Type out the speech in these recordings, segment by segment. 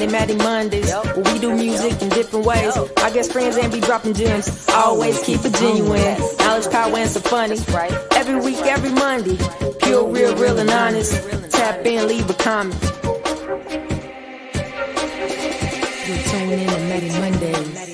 Mattie Mondays, where we do music in different ways. I guess friends ain't be dropping gems. Always keep it genuine. Knowledge, power, and some funny. Every week, every Monday. Pure, real, and honest. Tap in, leave a comment. You tune in to Mattie Mondays.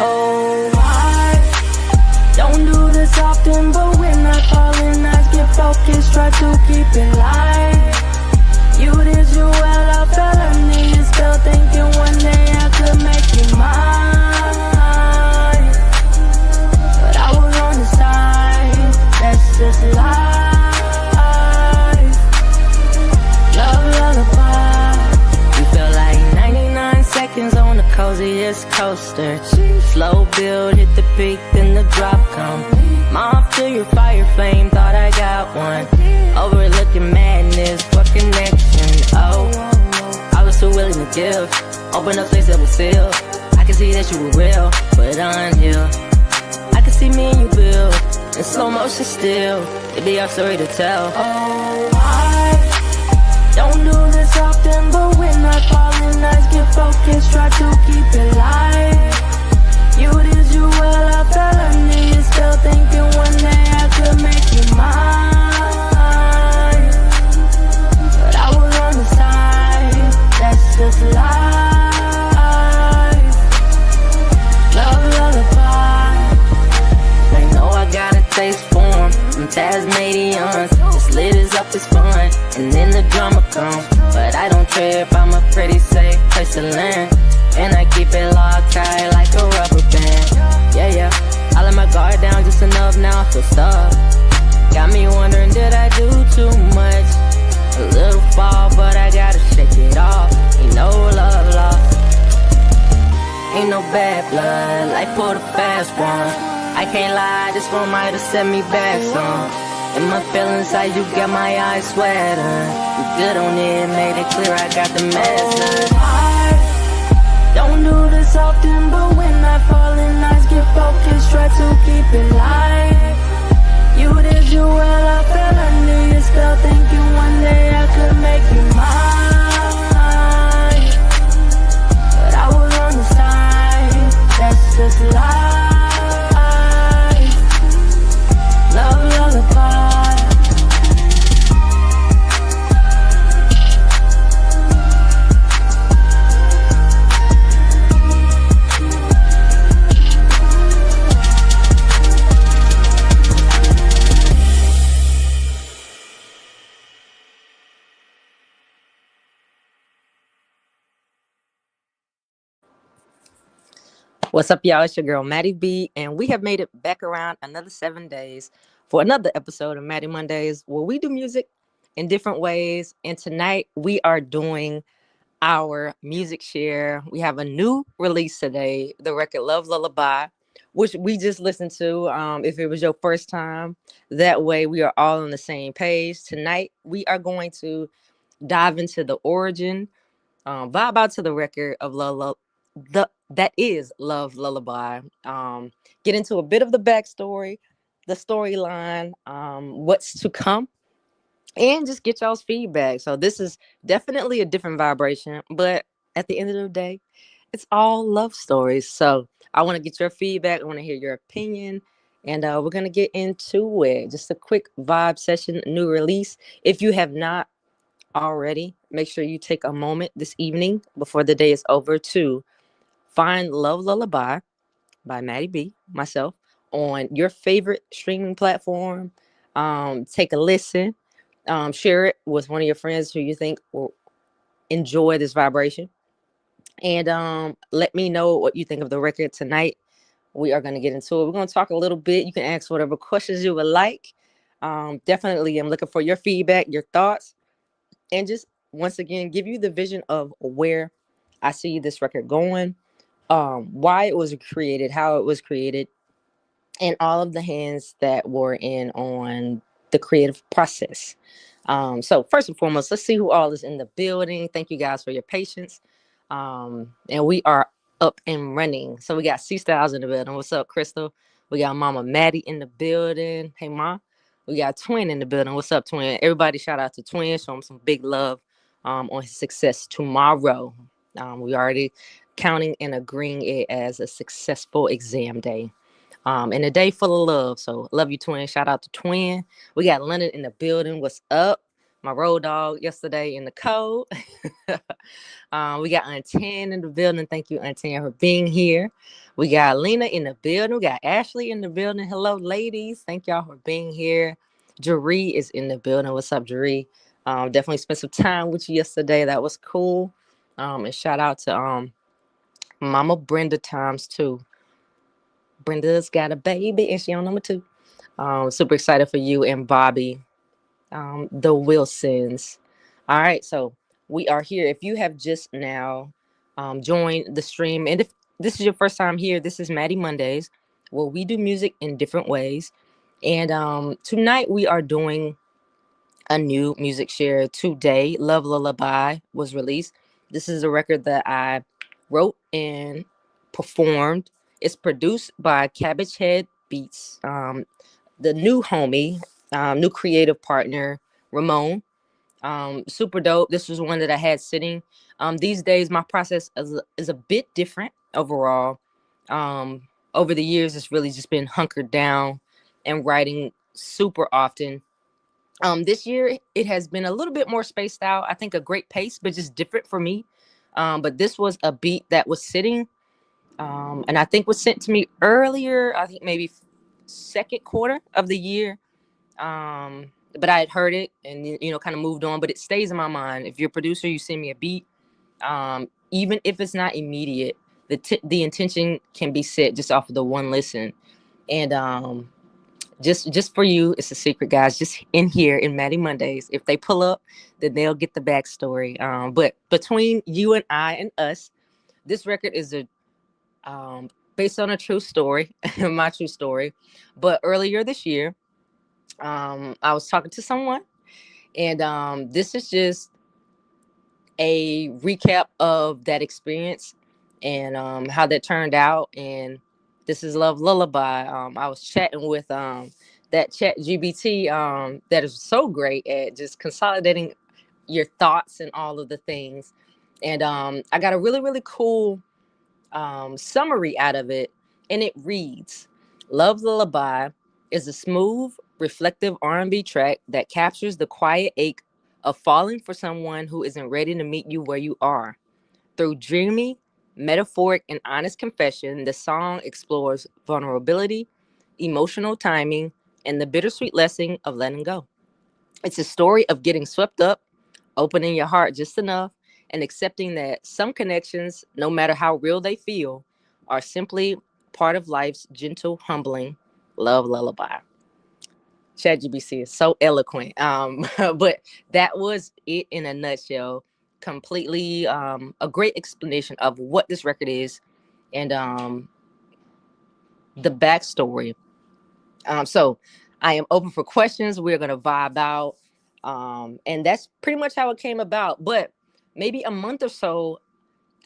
Oh, I don't do this often, but when I fall in, I get focused, try to keep it light. You did you well, I fell under your spell, thinking one day I could make you mine. But I was on the side, that's just life. Love lullaby. You feel like 99 seconds on the coziest coaster. Slow build, hit the peak, then the drop come. Moth to your fire flame, thought I got one. Overlooking madness for connection. Oh, I was too willing to give. Open up place that was sealed. I can see that you were real, but unhealed. I can see me and you build in slow motion still. It'd be our story to tell. Oh, I don't do this often, but when I fall in, I get focused, try to keep it light. You did you well, I fell under your spell, thinking one day I could make you mine. But I was on the side, that's just life. Love lullaby. I know I got a taste for 'em, them Tasmanians. This lit is up, it's fun, and then the drama comes. But I don't trip, I'm a pretty safe place to land. And I keep it locked tight like a rubber band. Yeah, I let my guard down just enough, now I feel stuck. Got me wondering, did I do too much? A little fall, but I gotta shake it off. Ain't no love lost, ain't no bad blood, life pulled a fast one. I can't lie, this one might have set me back some. In my feelings, how you got my eyes sweating. You good on it, made it clear I got the message. Don't do this often, but when I fall in, I get focused, try to keep it light. You did you well, I fell under your spell, thinking one day I could make you mine. But I was on the side, that's just life. Love lullaby. What's up, y'all? It's your girl, Mattie B, and we have made it back around another 7 days for another episode of Mattie Mondays, where we do music in different ways. And tonight, we are doing our music share. We have a new release today, the record Love Lullaby, which we just listened to. If it was your first time, that way we are all on the same page. Tonight, we are going to dive into the origin, vibe out to the record of that is Love Lullaby. Get into a bit of the backstory, the storyline, what's to come, and just get y'all's feedback. So this is definitely a different vibration, but at the end of the day, it's all love stories. So I want to get your feedback. I want to hear your opinion, and we're going to get into it. Just a quick vibe session, new release. If you have not already, make sure you take a moment this evening before the day is over to find Love Lullaby by Mattie B, myself, on your favorite streaming platform. Take a listen. Share it with one of your friends who you think will enjoy this vibration. And let me know what you think of the record tonight. We are going to get into it. We're going to talk a little bit. You can ask whatever questions you would like. Definitely, I'm looking for your feedback, your thoughts, and just, once again, give you the vision of where I see this record going, why it was created, how it was created, and all of the hands that were in on the creative process. So first and foremost, let's see who all is in the building. Thank you guys for your patience. And we are up and running. So we got C Styles in the building. What's up, Crystal? We got Mama Mattie in the building. Hey, Ma. We got Twin in the building. What's up, Twin? Everybody shout out to Twin. Show him some big love on his success tomorrow. We already counting and agreeing it as a successful exam day. And a day full of love. So love you, Twin. Shout out to Twin. We got Leonard in the building. What's up? My road dog yesterday in the code. We got Aunt Tan in the building. Thank you, Aunt Tan, for being here. We got Lena in the building. We got Ashley in the building. Hello, ladies. Thank y'all for being here. Jaree is in the building. What's up, Jaree? Definitely spent some time with you yesterday. That was cool. And shout out to Mama Brenda times two. Brenda's got a baby and she on number 2. Super excited for you and Bobby, the Wilsons. All right, so we are here. If you have just now joined the stream, and if this is your first time here, this is Mattie Mondays, where we do music in different ways. And tonight we are doing a new music share today. Love Lullaby was released. This is a record that I wrote and performed. It's produced by CabbageHeadBeatz, the new homie, new creative partner, Ramon. Super dope. This was one that I had sitting. These days, my process is a bit different overall. Over the years, it's really just been hunkered down and writing super often. This year it has been a little bit more spaced out. I think a great pace, but just different for me. But this was a beat that was sitting, and I think was sent to me earlier. I think maybe second quarter of the year. But I had heard it and kind of moved on. But it stays in my mind. If you're a producer, you send me a beat, even if it's not immediate, the intention can be set just off of the one listen, and just for you, it's a secret, guys. Just in here in Mattie Mondays, if they pull up, then they'll get the backstory. But between you and I and us, this record is based on a true story, my true story. But earlier this year, I was talking to someone, and this is just a recap of that experience and how that turned out. And this is Love Lullaby. I was chatting with that chat GBT that is so great at just consolidating your thoughts and all of the things. And I got a really, really cool summary out of it. And it reads, Love Lullaby is a smooth, reflective R&B track that captures the quiet ache of falling for someone who isn't ready to meet you where you are. Through dreamy, metaphoric, and honest confession, the song explores vulnerability, emotional timing, and the bittersweet lesson of letting go. It's a story of getting swept up, opening your heart just enough, and accepting that some connections, no matter how real they feel, are simply part of life's gentle, humbling love lullaby. ChatGPT is so eloquent. But that was it in a nutshell. Completely a great explanation of what this record is and the backstory. So I am open for questions. We're gonna vibe out. And that's pretty much how it came about. But maybe a month or so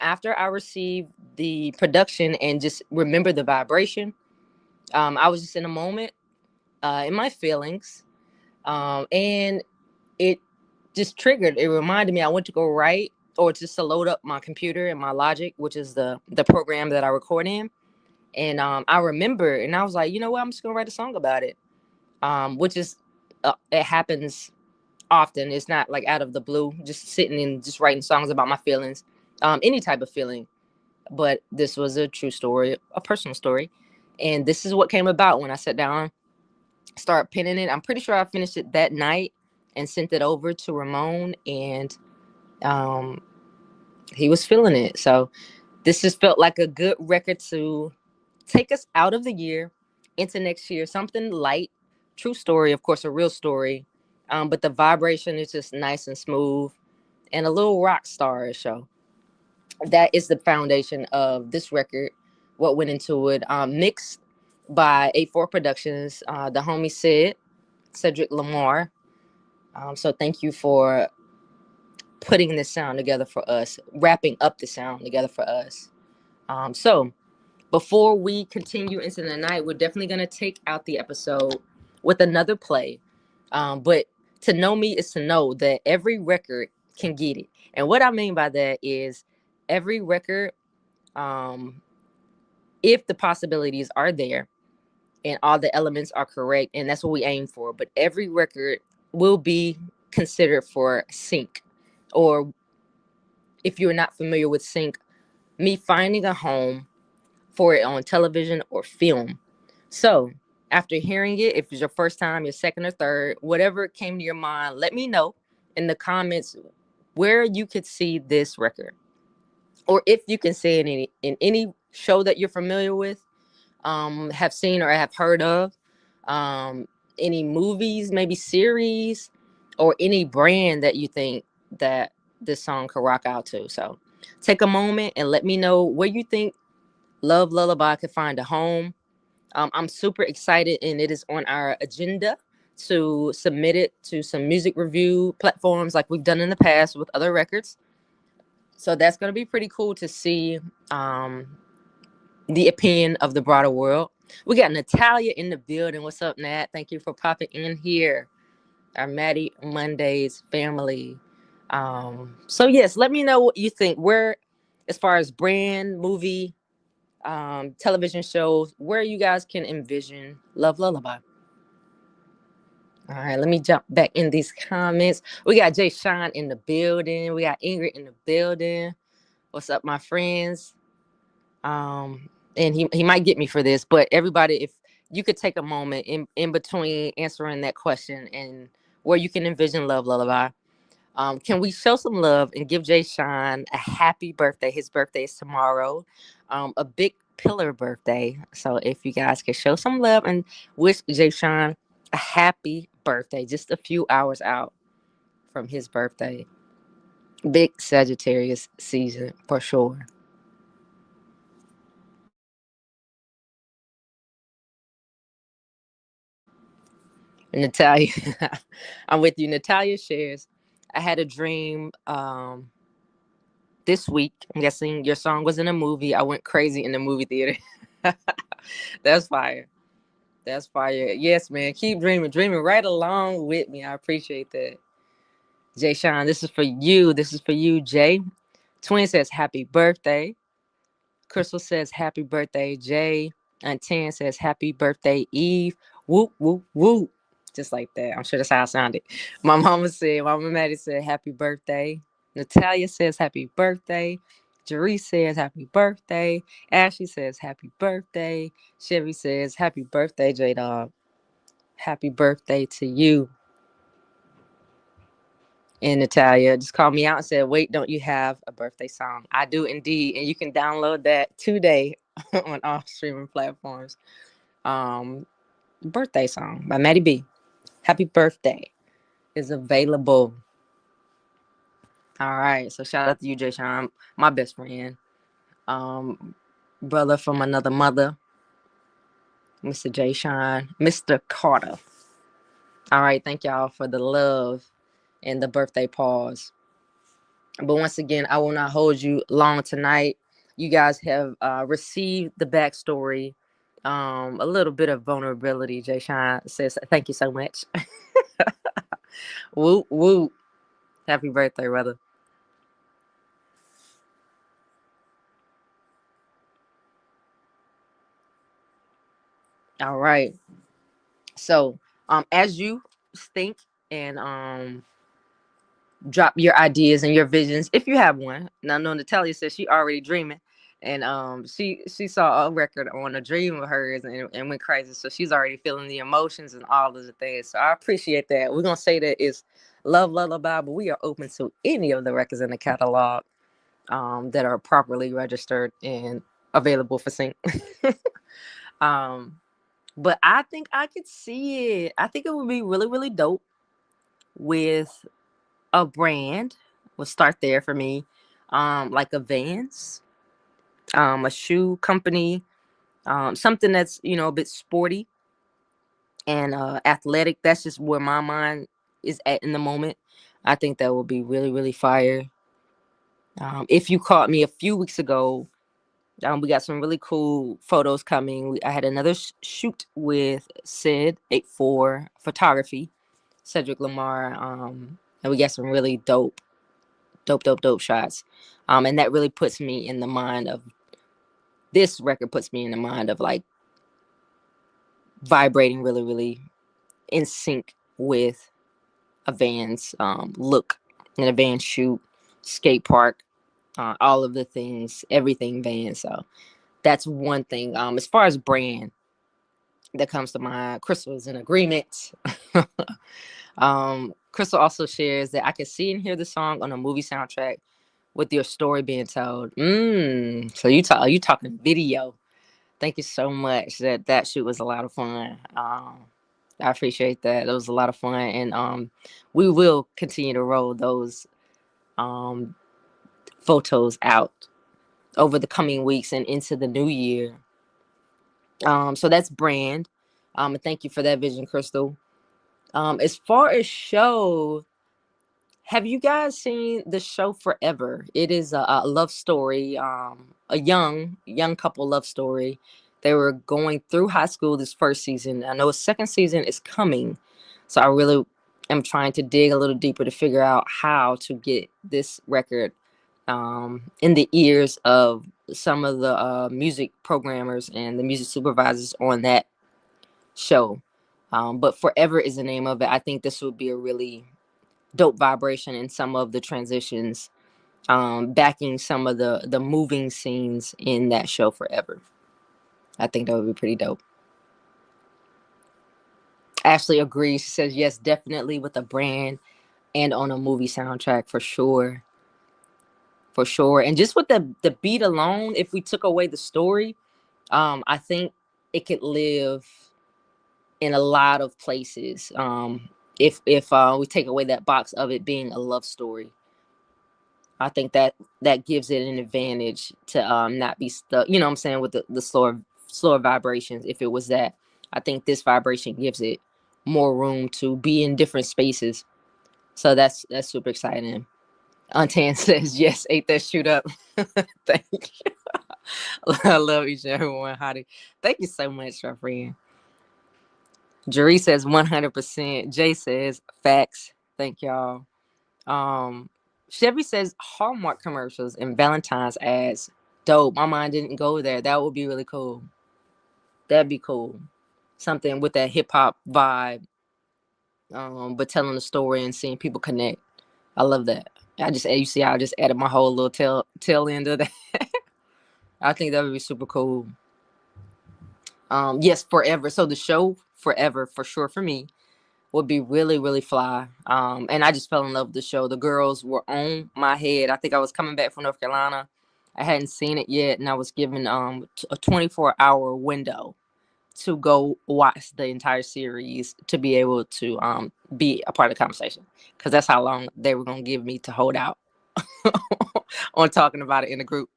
after I received the production and just remember the vibration, I was just in a moment in my feelings. And it just triggered. It reminded me I went to go write or just to load up my computer and my Logic, which is the program that I record in. And I remember, and I was like, you know what? I'm just gonna write a song about it. Which is it happens often. It's not like out of the blue. Just sitting and just writing songs about my feelings, any type of feeling. But this was a true story, a personal story, and this is what came about when I sat down, started penning it. I'm pretty sure I finished it that night and sent it over to Ramon, and he was feeling it. So this just felt like a good record to take us out of the year into next year. Something light, true story, of course, a real story. But the vibration is just nice and smooth and a little rock star show. That is the foundation of this record. What went into it? Mixed by 84 Productions. The homie Cedric Lamar. So thank you for putting this sound together for us, wrapping up the sound together for us. So before we continue into the night, we're definitely gonna take out the episode with another play. But to know me is to know that every record can get it. And what I mean by that is every record, um, if the possibilities are there and all the elements are correct, and that's what we aim for, but every record will be considered for sync. Or if you're not familiar with sync, me finding a home for it on television or film. So after hearing it, if it's your first time, your second or third, whatever came to your mind, let me know in the comments where you could see this record, or if you can see it in any show that you're familiar with, have seen or have heard of, um, any movies, maybe series, or any brand that you think that this song could rock out to. So take a moment and let me know where you think Love Lullaby could find a home. I'm super excited, and it is on our agenda to submit it to some music review platforms like we've done in the past with other records. So that's going to be pretty cool to see um, the opinion of the broader world. We got Natalia in the building. What's up, Nat? Thank you for popping in here. Our Mattie Mondays family. So yes, let me know what you think. Where, as far as brand, movie, television shows, where you guys can envision Love Lullaby. All right, let me jump back in these comments. We got Jay Sean in the building. We got Ingrid in the building. What's up, my friends? And he might get me for this, but everybody, if you could take a moment in between answering that question and where you can envision Love Lullaby, can we show some love and give Jay Sean a happy birthday? His birthday is tomorrow, a big pillar birthday. So if you guys could show some love and wish Jay Sean a happy birthday, just a few hours out from his birthday. Big Sagittarius season for sure. Natalia, I'm with you. Natalia shares, I had a dream this week. I'm guessing your song was in a movie. I went crazy in the movie theater. That's fire. That's fire. Yes, man. Keep dreaming. Dreaming right along with me. I appreciate that. Jay Sean, this is for you. This is for you, Jay. Twin says happy birthday. Crystal says happy birthday, Jay. And Tan says happy birthday, Eve. Whoop, whoop, whoop. Just like that. I'm sure that's how I sounded. Mama Mattie said happy birthday. Natalia says happy birthday. Jeree says happy birthday. Ashley says happy birthday. Chevy says happy birthday, J Dog. Happy birthday to you. And Natalia just called me out and said, wait, don't you have a birthday song? I do indeed. And you can download that today on all streaming platforms. Um, Birthday song by Mattie B. Happy birthday is available. All right. So shout out to you, Jay Sean, my best friend. Um, Brother from another mother, Mr. Jay Sean, Mr. Carter. All right. Thank y'all for the love and the birthday pause. But once again, I will not hold you long tonight. You guys have received the backstory, a little bit of vulnerability. Jay Sean says, thank you so much. Woo, woo. Happy birthday, brother. All right. So, as you think and drop your ideas and your visions, if you have one. Now, no, Natalia says she already dreaming, and she saw a record on a dream of hers and went crazy. So she's already feeling the emotions and all of the things. So I appreciate that. We're gonna say that it's Love Lullaby, but we are open to any of the records in the catalog that are properly registered and available for sync. um, but I think I could see it. I think it would be really, really dope with a brand. We'll start there for me. like a Vans, a shoe company, something that's, you know, a bit sporty and athletic. That's just where my mind is at in the moment. I think that would be really, really fire. If you caught me a few weeks ago, we got some really cool photos coming. I had another shoot with Sid 84 Photography, Cedric Lamar, and we got some really dope shots. And that really puts me in the mind of this record. Puts me in the mind of like vibrating really, really in sync with a Vans look and a Vans shoot, skate park, all of the things, everything Vans. So that's one thing. As far as brand that comes to mind, Crystal is in agreement. Crystal also shares that I can see and hear the song on a movie soundtrack with your story being told. So you talking video. Thank you so much. That shoot was a lot of fun. I appreciate that. It was a lot of fun, and we will continue to roll those um, photos out over the coming weeks and into the new year. So that's brand. And thank you for that vision, Crystal. As far as show, have you guys seen the show Forever? It is a love story, a young couple love story. They were going through high school this first season. I know a second season is coming, so I really am trying to dig a little deeper to figure out how to get this record in the ears of some of the music programmers and the music supervisors on that show. But Forever is the name of it. I think this would be a really dope vibration in some of the transitions, backing some of the moving scenes in that show Forever. I think that would be pretty dope. Ashley agrees. She says yes, definitely with a brand and on a movie soundtrack for sure. For sure. And just with the beat alone, if we took away the story, I think it could live in a lot of places. If we take away that box of it being a love story, I think that gives it an advantage to not be stuck. You know what I'm saying, with the slower vibrations. If it was that, I think this vibration gives it more room to be in different spaces. So that's super exciting. Untan says yes, ate that shoot up. Thank you. I love each and every one, Hottie. Thank you so much, my friend. Jerry says 100%. Jay says facts. Thank y'all. Um, Chevy says Hallmark commercials and Valentine's ads. Dope. My mind didn't go there. That would be really cool. That'd be cool. Something with that hip hop vibe, but telling the story and seeing people connect. I love that. You see, I just added my whole little tail end of that. I think that would be super cool. Yes, Forever. So the show Forever, for sure, for me, would be really, really fly. And I just fell in love with the show. The girls were on my head. I think I was coming back from North Carolina. I hadn't seen it yet, and I was given a 24-hour window to go watch the entire series to be able to be a part of the conversation, because that's how long they were going to give me to hold out on talking about it in the group.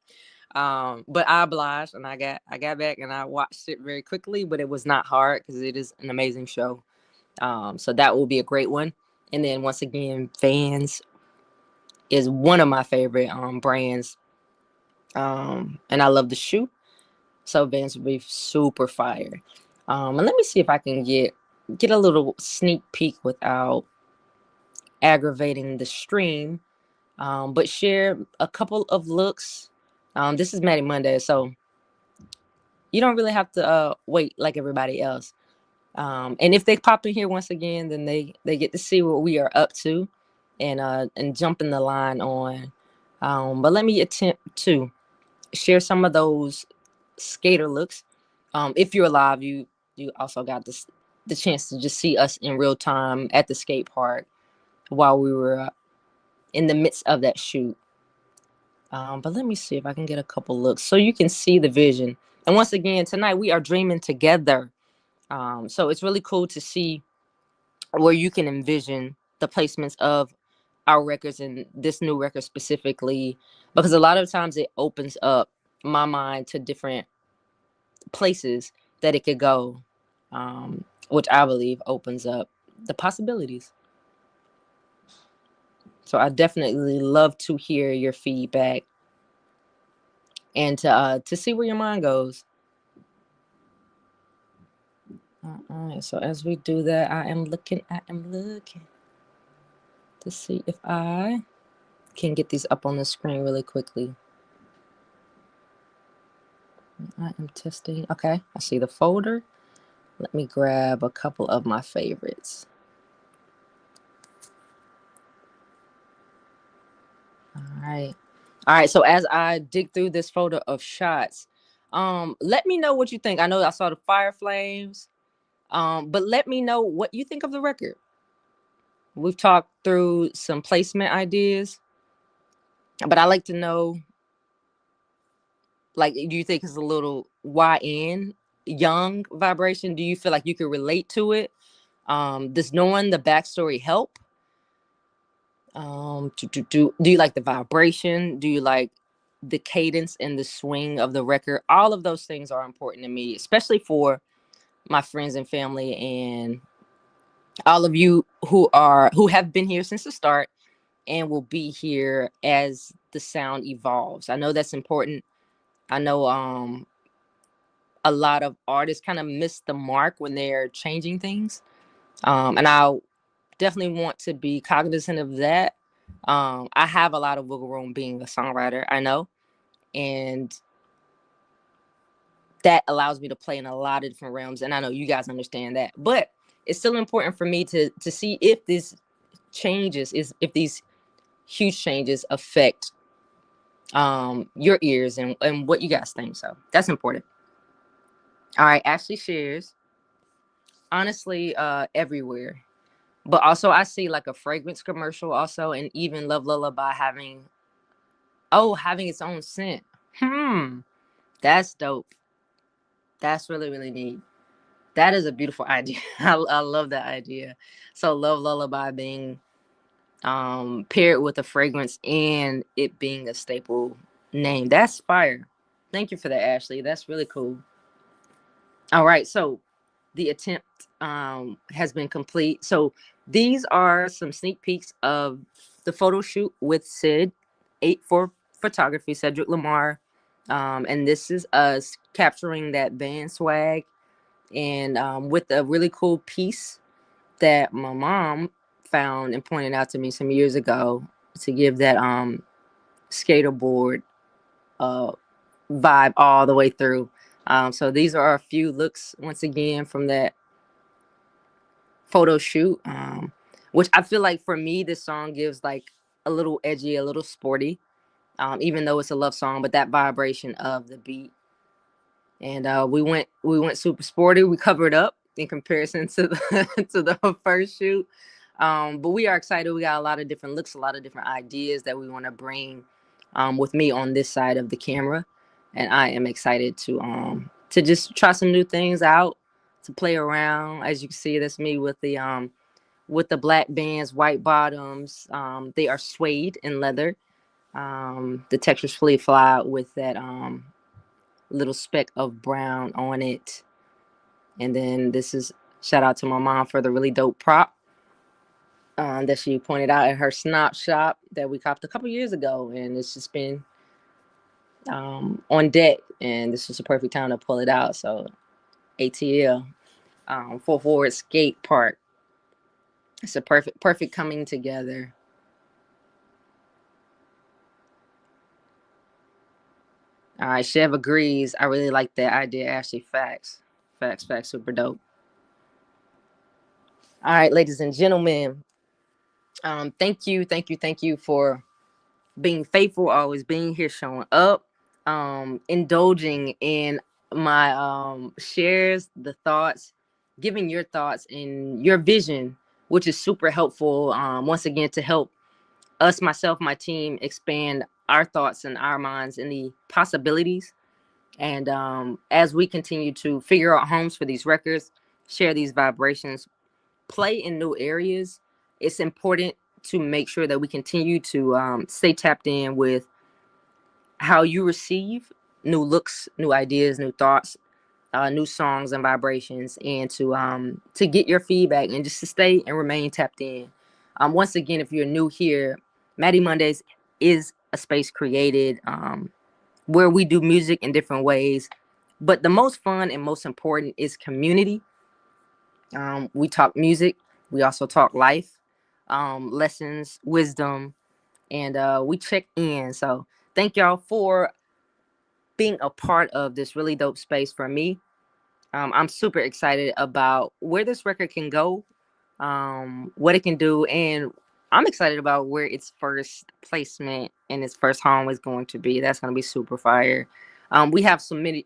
But I obliged, and I got back and I watched it very quickly, but it was not hard because it is an amazing show. So that will be a great one. And then once again, Vans is one of my favorite brands. And I love the shoe. So Vans will be super fire. And let me see if I can get a little sneak peek without aggravating the stream. But share a couple of looks. This is Mattie Monday, so you don't really have to wait like everybody else. And if they pop in here once again, then they get to see what we are up to, and jump in the line on. But let me attempt to share some of those skater looks. If you're alive, you also got the chance to just see us in real time at the skate park while we were in the midst of that shoot. But let me see if I can get a couple looks so you can see the vision. And once again, tonight we are dreaming together. So it's really cool to see where you can envision the placements of our records and this new record specifically, because a lot of times it opens up my mind to different places that it could go, which I believe opens up the possibilities. So I definitely love to hear your feedback and to see where your mind goes. All right. So as we do that, I am looking to see if I can get these up on the screen really quickly. I am testing. Okay, I see the folder. Let me grab a couple of my favorites. All right. All right. So as I dig through this folder of shots, let me know what you think. I know I saw the fire flames, but let me know what you think of the record. We've talked through some placement ideas, but I like to know, like, do you think it's a little YN young vibration? Do you feel like you could relate to it? Does knowing the backstory help? Do you like the vibration? Do you like the cadence and the swing of the record? All of those things are important to me, especially for my friends and family and all of you who have been here since the start and will be here as the sound evolves. I know that's important. I know a lot of artists kind of miss the mark when they're changing things. And I definitely want to be cognizant of that. I have a lot of wiggle room being a songwriter, I know, and that allows me to play in a lot of different realms. And I know you guys understand that, but it's still important for me to see if this changes, if these huge changes affect your ears and what you guys think. So that's important. All right, Ashley shares, honestly, everywhere. But also I see like a fragrance commercial also, and even Love Lullaby having its own scent. That's dope. That's really, really neat. That is a beautiful idea. I love that idea. So Love Lullaby being paired with a fragrance and it being a staple name. That's fire. Thank you for that, Ashley. That's really cool. All right, so the attempt has been complete. So these are some sneak peeks of the photo shoot with Sid, 8 for Photography, Cedric Lamar. And this is us capturing that band swag and with a really cool piece that my mom found and pointed out to me some years ago to give that skater board vibe all the way through. So these are a few looks once again from that photo shoot, which I feel like for me this song gives like a little edgy, a little sporty, even though it's a love song, but that vibration of the beat. And we went super sporty. We covered up in comparison to the to the first shoot. But we are excited. We got a lot of different looks, a lot of different ideas that we want to bring with me on this side of the camera. And I am excited to just try some new things out, to play around. As you can see, that's me with the black bands, white bottoms. They are suede and leather. The texture's fully fly with that little speck of brown on it. And then this is shout out to my mom for the really dope prop that she pointed out at her snop shop that we copped a couple years ago, and it's just been on deck, and this was a perfect time to pull it out. So ATL, full forward skate park. It's a perfect coming together. All right, Chev agrees. I really like that idea, Ashley. Facts, super dope. All right, ladies and gentlemen, thank you for being faithful, always being here, showing up, indulging in my shares, the thoughts, giving your thoughts and your vision, which is super helpful. Once again, to help us, myself, my team, expand our thoughts and our minds and the possibilities. And as we continue to figure out homes for these records, share these vibrations, play in new areas, it's important to make sure that we continue to stay tapped in with how you receive new looks, new ideas, new thoughts, new songs and vibrations, and to get your feedback and just to stay and remain tapped in. Once again, if you're new here, Mattie Mondays is a space created where we do music in different ways, but the most fun and most important is community. We talk music, we also talk life, lessons, wisdom, and we check in. So thank y'all for being a part of this really dope space for me. I'm super excited about where this record can go, what it can do, and I'm excited about where its first placement and its first home is going to be. That's going to be super fire. We have so many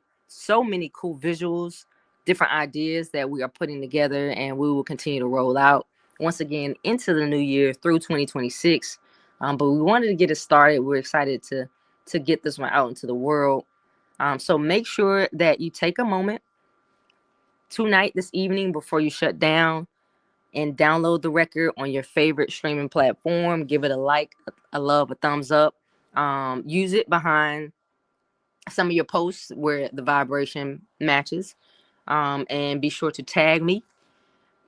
cool visuals, different ideas that we are putting together, and we will continue to roll out once again into the new year through 2026. But we wanted to get it started. We're excited to get this one out into the world. So make sure that you take a moment tonight, this evening, before you shut down, and download the record on your favorite streaming platform. Give it a like, a love, a thumbs up. Use it behind some of your posts where the vibration matches. And be sure to tag me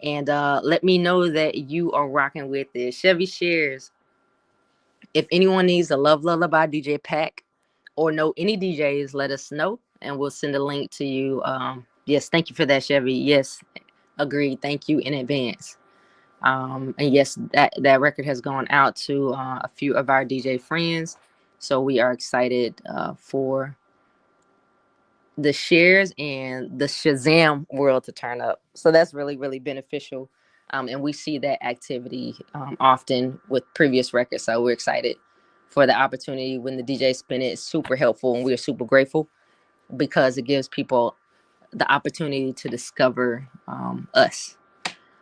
and let me know that you are rocking with this. Chevy shares. If anyone needs a Love Lullaby DJ pack or know any DJs, let us know and we'll send a link to you. Yes, thank you for that, Chevy. Yes, agreed. Thank you in advance. And yes, that record has gone out to a few of our DJ friends. So we are excited for the shares and the Shazam world to turn up. So that's really, really beneficial. And we see that activity often with previous records. So we're excited for the opportunity when the DJ spin it. It's super helpful, and we're super grateful because it gives people the opportunity to discover us.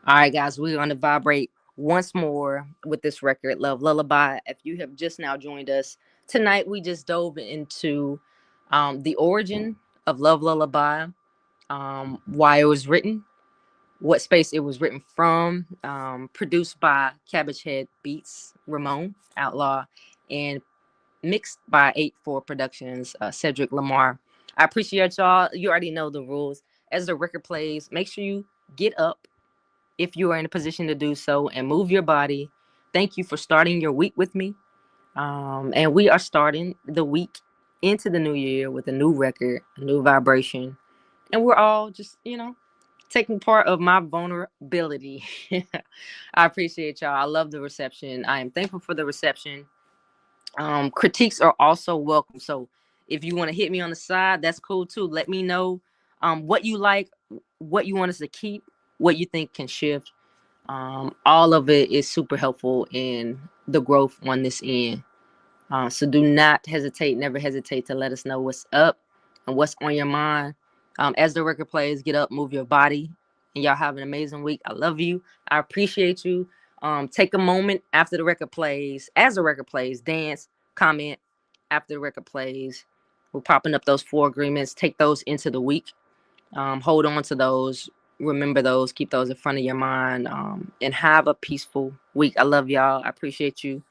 All right, guys, we're going to vibrate once more with this record, Love Lullaby. If you have just now joined us tonight, we just dove into the origin of Love Lullaby, why it was written, what space it was written from, produced by CabbageHeadBeatz, Ramon Outlaw, and mixed by 8-4 Productions, Cedric Lamar. I appreciate y'all. You already know the rules. As the record plays, make sure you get up if you are in a position to do so and move your body. Thank you for starting your week with me. And we are starting the week into the new year with a new record, a new vibration. And we're all just, taking part of my vulnerability. I appreciate y'all. I love the reception. I am thankful for the reception. Critiques are also welcome. So if you want to hit me on the side, that's cool too. Let me know what you like, what you want us to keep, what you think can shift. All of it is super helpful in the growth on this end. So do not hesitate, never hesitate to let us know what's up and what's on your mind. As the record plays, get up, move your body, and y'all have an amazing week. I love you. I appreciate you. Take a moment after the record plays, as the record plays, dance, comment after the record plays. We're popping up those 4 agreements. Take those into the week. Hold on to those. Remember those. Keep those in front of your mind. And have a peaceful week. I love y'all. I appreciate you.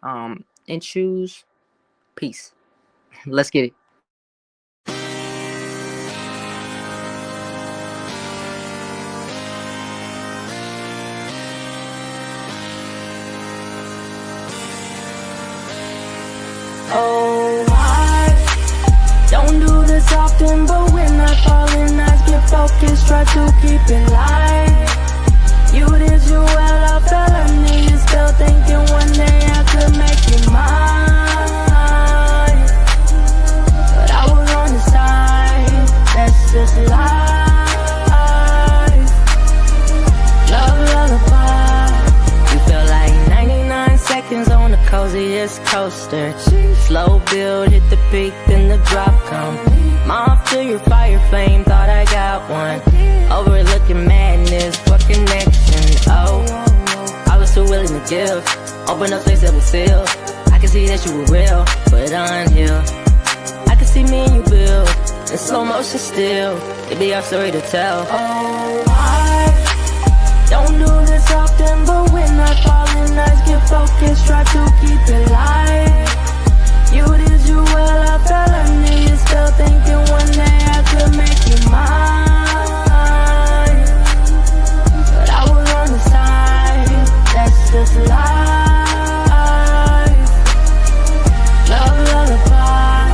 And choose peace. Let's get it. Oh, I don't do this often, but when I fall in, I get focused, try to keep it light. You did you well, I fell under your spell, thinking one day I could make you mine. But I was on the side, that's just life. Love lullaby, you feel like 99 seconds on the coziest coaster. Slow build, hit the peak, then the drop come. Moth to your fire flame, thought I got one. Overlooking madness, for connection. Oh, I was too willing to give. Open up space that was sealed. I can see that you were real, but unhealed. I can see me and you build in slow motion still. It'd be our story to tell. Oh, I Don't do this often, but when I fall in, I get focused, try to keep it light. You did you well, I fell under you, still thinking one day I could make you mine. But I was on the side, that's just life. Love lullaby.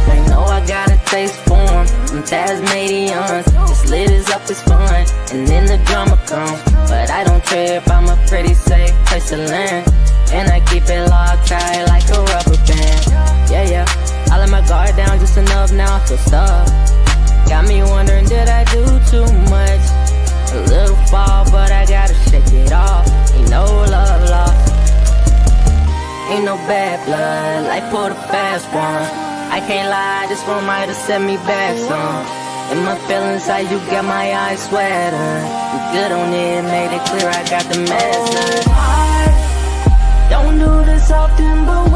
They know I got a taste for 'em, them Tasmanians. This lit is up, it's fun, and then the drama comes. But I don't trip, I'm a pretty safe place to land. And I keep it locked tight like a rubber band. Yeah, yeah, I let my guard down just enough, now I feel stuck. Got me wondering, did I do too much? A little fall, but I gotta shake it off. Ain't no love lost, ain't no bad blood, life pulled a fast one. I can't lie, this one might have set me back some. In my feelings, how you got my eyes sweating. You good on it, made it clear I got the medicine. Don't do this often, but